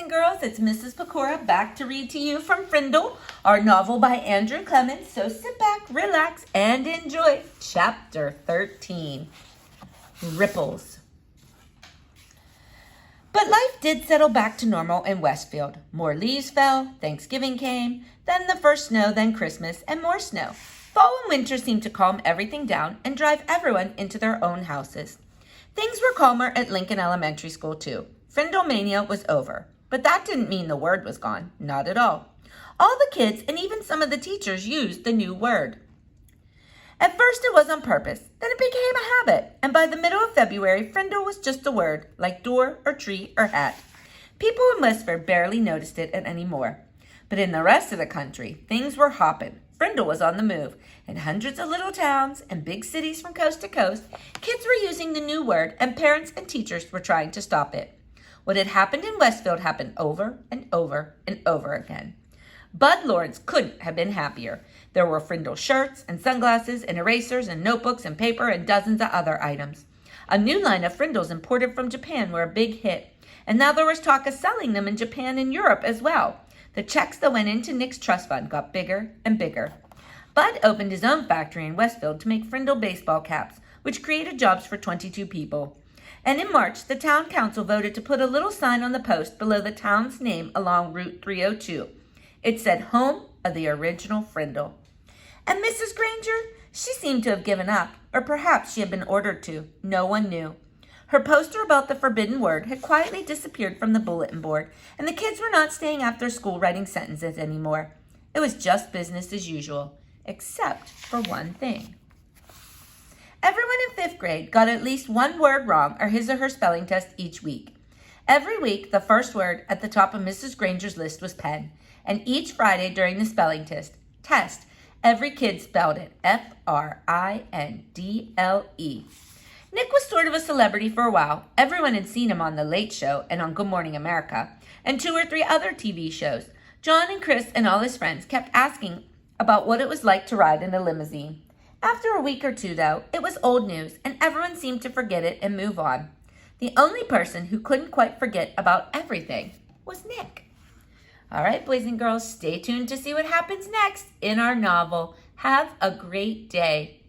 and girls, it's Mrs. Pecora back to read to you from Frindle, our novel by Andrew Clemens. So sit back, relax, and enjoy Chapter 13, Ripples. But life did settle back to normal in Westfield. More leaves fell, Thanksgiving came, then the first snow, then Christmas, and more snow. Fall and winter seemed to calm everything down and drive everyone into their own houses. Things were calmer at Lincoln Elementary School, too. Frindle mania was over, but that didn't mean the word was gone. Not at all. All the kids and even some of the teachers used the new word. At first it was on purpose, then it became a habit, and by the middle of February, Frindle was just a word, like door or tree or hat. People in Westford barely noticed it anymore. But in the rest of the country, things were hopping. Frindle was on the move. In hundreds of little towns and big cities from coast to coast, kids were using the new word, and parents and teachers were trying to stop it. What had happened in Westfield happened over and over and over again. Bud Lawrence couldn't have been happier. There were Frindle shirts and sunglasses and erasers and notebooks and paper and dozens of other items. A new line of Frindles imported from Japan were a big hit, and now there was talk of selling them in Japan and Europe as well. The checks that went into Nick's trust fund got bigger and bigger. Bud opened his own factory in Westfield to make Frindle baseball caps, which created jobs for 22 people. And in March, the town council voted to put a little sign on the post below the town's name along Route 302. It said, "Home of the original Frindle." And Mrs. Granger, she seemed to have given up, or perhaps she had been ordered to. No one knew. Her poster about the forbidden word had quietly disappeared from the bulletin board, and the kids were not staying after school writing sentences anymore. It was just business as usual, except for one thing. Everyone in 5th grade got at least one word wrong or his or her spelling test each week. Every week, the first word at the top of Mrs. Granger's list was pen, and each Friday during the spelling test, every kid spelled it Frindle. Nick was sort of a celebrity for a while. Everyone had seen him on The Late Show and on Good Morning America, and 2 or 3 other TV shows. John and Chris and all his friends kept asking about what it was like to ride in a limousine. After a week or 2, though, it was old news, and everyone seemed to forget it and move on. The only person who couldn't quite forget about everything was Nick. All right, boys and girls, stay tuned to see what happens next in our novel. Have a great day.